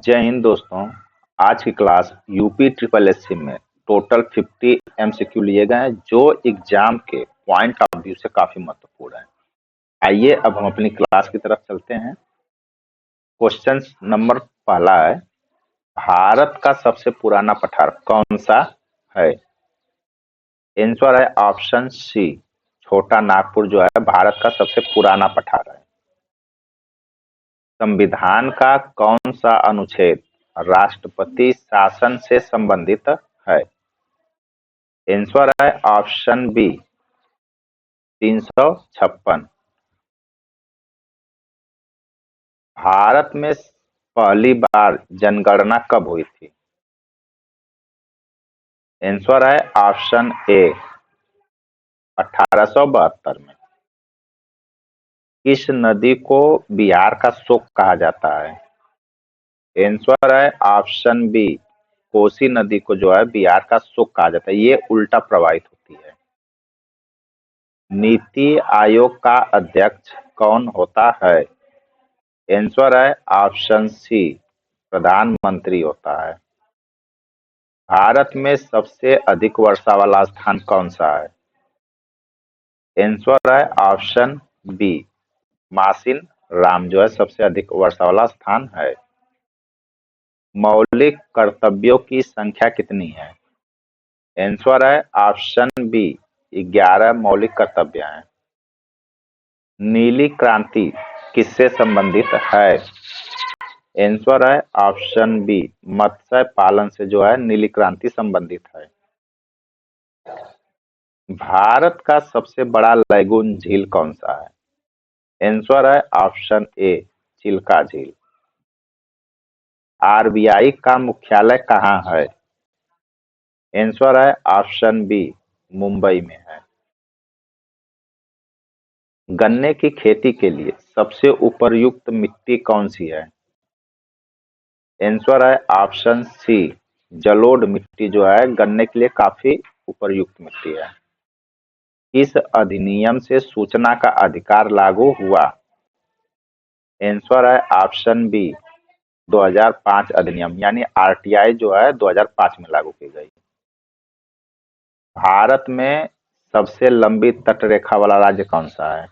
जय हिंद दोस्तों। आज की क्लास यूपी ट्रिपल एससी में टोटल 50 एमसीक्यू लिए गए हैं जो एग्जाम के पॉइंट ऑफ व्यू से काफी महत्वपूर्ण है। आइए अब हम अपनी क्लास की तरफ चलते हैं। क्वेश्चन नंबर पहला है, भारत का सबसे पुराना पठार कौन सा है? आंसर है ऑप्शन सी, छोटा नागपुर जो है भारत का सबसे पुराना पठार है। संविधान का कौन सा अनुच्छेद राष्ट्रपति शासन से संबंधित है? आंसर है ऑप्शन बी, 356। भारत में पहली बार जनगणना कब हुई थी? आंसर है ऑप्शन ए, 1872 में। किस नदी को बिहार का शोक कहा जाता है? आंसर है ऑप्शन बी, कोसी नदी को जो है बिहार का शोक कहा जाता है। ये उल्टा प्रवाहित होती है। नीति आयोग का अध्यक्ष कौन होता है? आंसर है ऑप्शन सी, प्रधानमंत्री होता है। भारत में सबसे अधिक वर्षा वाला स्थान कौन सा है? आंसर है ऑप्शन बी, मासिन राम जो है सबसे अधिक वर्षा वाला स्थान है। मौलिक कर्तव्यों की संख्या कितनी है? आंसर है ऑप्शन बी, 11 मौलिक कर्तव्य हैं। नीली क्रांति किससे संबंधित है? आंसर है ऑप्शन बी, मत्स्य पालन से जो है नीली क्रांति संबंधित है। भारत का सबसे बड़ा लैगून झील कौन सा है? आंसर है ऑप्शन ए, चिल्का झील। आरबीआई का मुख्यालय कहाँ है? आंसर है ऑप्शन बी, मुंबई में है। गन्ने की खेती के लिए सबसे उपयुक्त मिट्टी कौन सी है? आंसर है ऑप्शन सी, जलोढ़ मिट्टी जो है गन्ने के लिए काफी उपयुक्त मिट्टी है। इस अधिनियम से सूचना का अधिकार लागू हुआ? आंसर है ऑप्शन बी, 2005 अधिनियम यानी आरटीआई जो है 2005 में लागू की गई। भारत में सबसे लंबी तटरेखा वाला राज्य कौन सा है?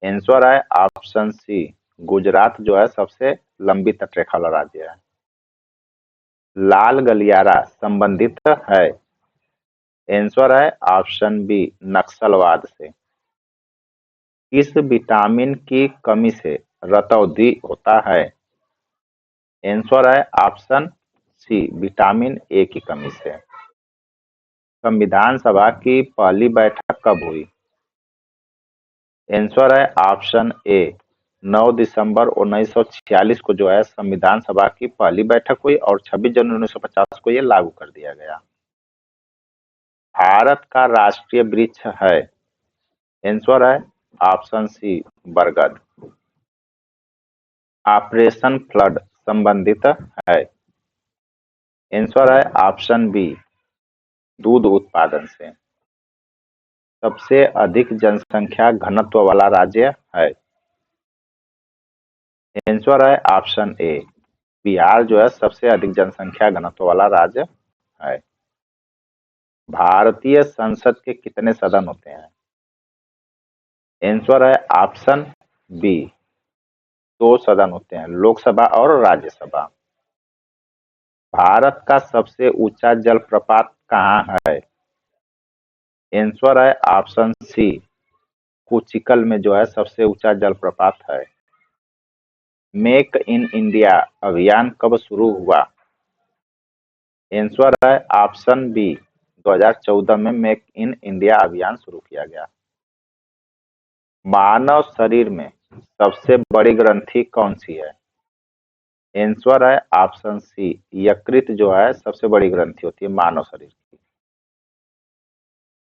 आंसर है ऑप्शन सी, गुजरात जो है सबसे लंबी तटरेखा वाला राज्य है। लाल गलियारा संबंधित है? आंसर है ऑप्शन बी, नक्सलवाद से। किस विटामिन की कमी से रतौंधी होता है? आंसर है ऑप्शन सी, विटामिन ए की कमी से। संविधान सभा की पहली बैठक कब हुई? आंसर है ऑप्शन ए, 9 दिसंबर 1946 को जो है संविधान सभा की पहली बैठक हुई और 26 जनवरी 1950 को ये लागू कर दिया गया। भारत का राष्ट्रीय वृक्ष है? आंसर है ऑप्शन सी, बरगद। ऑपरेशन फ्लड संबंधित है? आंसर है ऑप्शन बी, दूध उत्पादन से। सबसे अधिक जनसंख्या घनत्व वाला राज्य है? आंसर है ऑप्शन ए, बिहार जो है सबसे अधिक जनसंख्या घनत्व वाला राज्य है। भारतीय संसद के कितने सदन होते हैं? आंसर है ऑप्शन बी, 2 सदन होते हैं, लोकसभा और राज्यसभा। भारत का सबसे ऊंचा जलप्रपात कहाँ है? आंसर है ऑप्शन सी, कुचिकल में जो है सबसे ऊंचा जलप्रपात है। मेक इन इंडिया अभियान कब शुरू हुआ? आंसर है ऑप्शन बी, 2014 में मेक इन इंडिया अभियान शुरू किया गया। मानव शरीर में सबसे बड़ी ग्रंथि कौन सी है? आंसर है ऑप्शन सी, यकृत जो है सबसे बड़ी ग्रंथि होती है मानव शरीर की।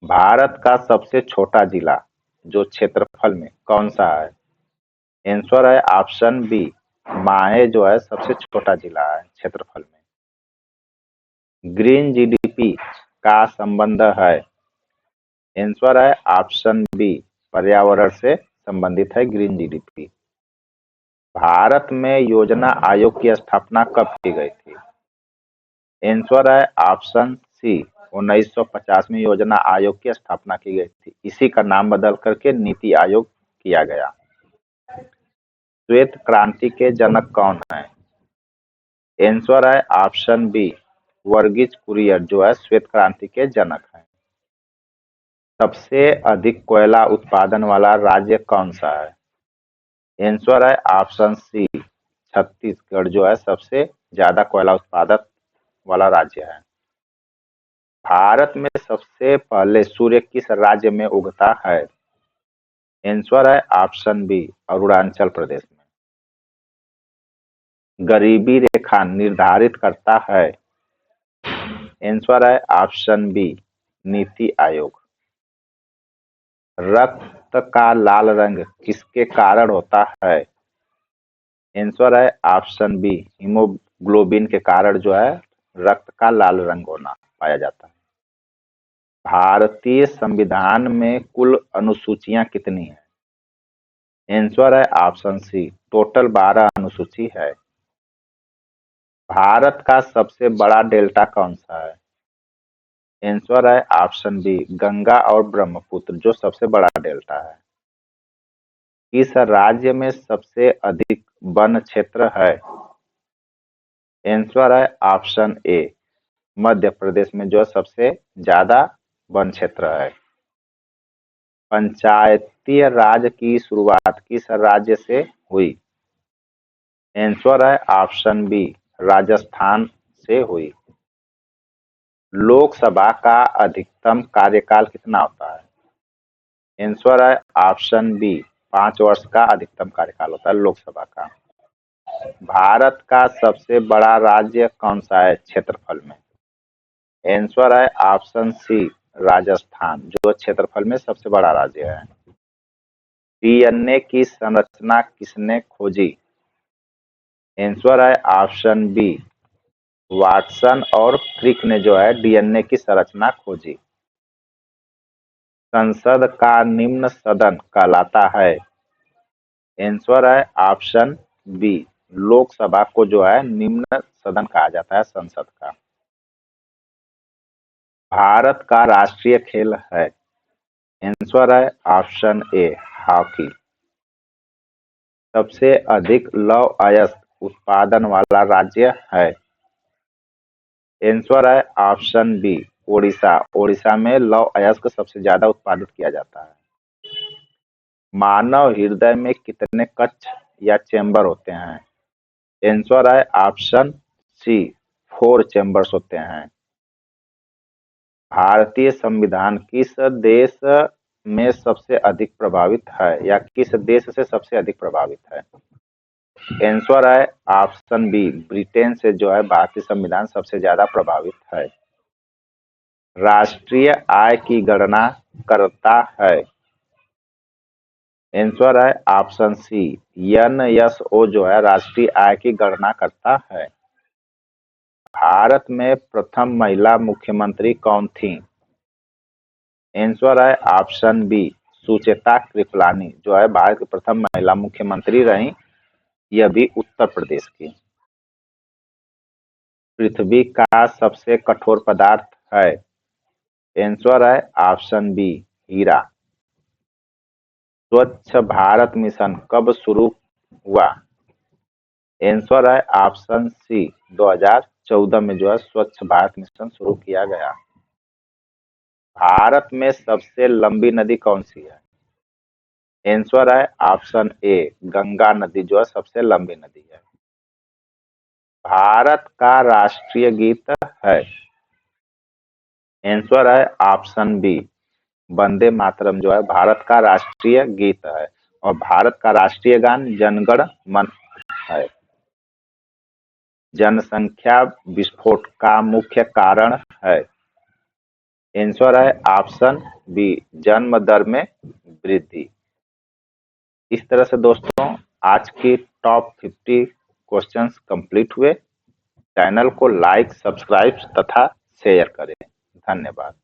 भारत का सबसे छोटा जिला जो क्षेत्रफल में कौन सा है? आंसर है ऑप्शन बी, माहे जो है सबसे छोटा जिला है क्षेत्रफल में। ग्रीन जीडीपी का संबंध है? आंसर है ऑप्शन बी, पर्यावरण से संबंधित है ग्रीन जीडीपी। भारत में योजना आयोग की स्थापना कब की गई थी? आंसर है ऑप्शन सी 1950 में योजना आयोग की स्थापना की गई थी। इसी का नाम बदल करके नीति आयोग किया गया। श्वेत क्रांति के जनक कौन है? आंसर है ऑप्शन बी वर्गीज कुरियन जो है श्वेत क्रांति के जनक हैं। सबसे अधिक कोयला उत्पादन वाला राज्य कौन सा है? आंसर है ऑप्शन सी छत्तीसगढ़ जो है सबसे ज्यादा कोयला उत्पादक वाला राज्य है। भारत में सबसे पहले सूर्य किस राज्य में उगता है? आंसर है ऑप्शन बी अरुणाचल प्रदेश में। गरीबी रेखा निर्धारित करता है? आंसर है ऑप्शन बी नीति आयोग। रक्त का लाल रंग किसके कारण होता है? आंसर है ऑप्शन बी हीमोग्लोबिन के कारण जो है रक्त का लाल रंग होना पाया जाता है। भारतीय संविधान में कुल अनुसूचियां कितनी हैं? आंसर है ऑप्शन सी टोटल 12 अनुसूची है। भारत का सबसे बड़ा डेल्टा कौन सा है? आंसर है ऑप्शन बी गंगा और ब्रह्मपुत्र जो सबसे बड़ा डेल्टा है। किस राज्य में सबसे अधिक वन क्षेत्र है? आंसर है ऑप्शन ए मध्य प्रदेश में जो सबसे ज्यादा वन क्षेत्र है। पंचायती राज की शुरुआत किस राज्य से हुई? आंसर है ऑप्शन बी राजस्थान से हुई। लोकसभा का अधिकतम कार्यकाल कितना होता है? आंसर है ऑप्शन बी 5 वर्ष का अधिकतम कार्यकाल होता है लोकसभा का। भारत का सबसे बड़ा राज्य कौन सा है क्षेत्रफल में? आंसर है ऑप्शन सी राजस्थान जो क्षेत्रफल में सबसे बड़ा राज्य है। डीएनए की संरचना किसने खोजी? आंसर है ऑप्शन बी वाटसन और क्रिक ने जो है डीएनए की संरचना खोजी। संसद का निम्न सदन कहलाता है? आंसर है ऑप्शन बी लोकसभा को जो है निम्न सदन कहा जाता है संसद का। भारत का राष्ट्रीय खेल है? आंसर है ऑप्शन ए हॉकी। सबसे अधिक लौह अयस्क उत्पादन वाला राज्य है? आंसर है ऑप्शन बी ओडिशा। ओडिशा में लौह अयस्क सबसे ज्यादा उत्पादित किया जाता है। मानव हृदय में कितने कक्ष या चेंबर होते हैं? आंसर है ऑप्शन सी 4 चेंबर्स होते हैं। भारतीय संविधान किस देश में सबसे अधिक प्रभावित है या किस देश से सबसे अधिक प्रभावित है? आंसर है ऑप्शन बी ब्रिटेन से जो है भारतीय संविधान सबसे ज्यादा प्रभावित है। राष्ट्रीय आय की गणना करता है? आंसर है ऑप्शन सी एनएसओ जो है राष्ट्रीय आय की गणना करता है। भारत में प्रथम महिला मुख्यमंत्री कौन थी? आंसर है ऑप्शन बी सुचेता कृपलानी जो है भारत की प्रथम महिला मुख्यमंत्री रही। यह भी उत्तर प्रदेश की। पृथ्वी का सबसे कठोर पदार्थ है? आंसर है ऑप्शन बी हीरा। स्वच्छ भारत मिशन कब शुरू हुआ? आंसर है ऑप्शन सी 2014 में जो है स्वच्छ भारत मिशन शुरू किया गया। भारत में सबसे लंबी नदी कौन सी है? आंसर है ऑप्शन ए गंगा नदी जो है सबसे लंबी नदी है। भारत का राष्ट्रीय गीत है? आंसर है ऑप्शन बी वंदे मातरम जो है भारत का राष्ट्रीय गीत है। और भारत का राष्ट्रीय गान जनगण मन है। जनसंख्या विस्फोट का मुख्य कारण है? आंसर है ऑप्शन बी जन्म दर में वृद्धि। इस तरह से दोस्तों आज की टॉप 50 क्वेश्चंस कंप्लीट हुए। चैनल को लाइक, सब्सक्राइब तथा शेयर करें। धन्यवाद।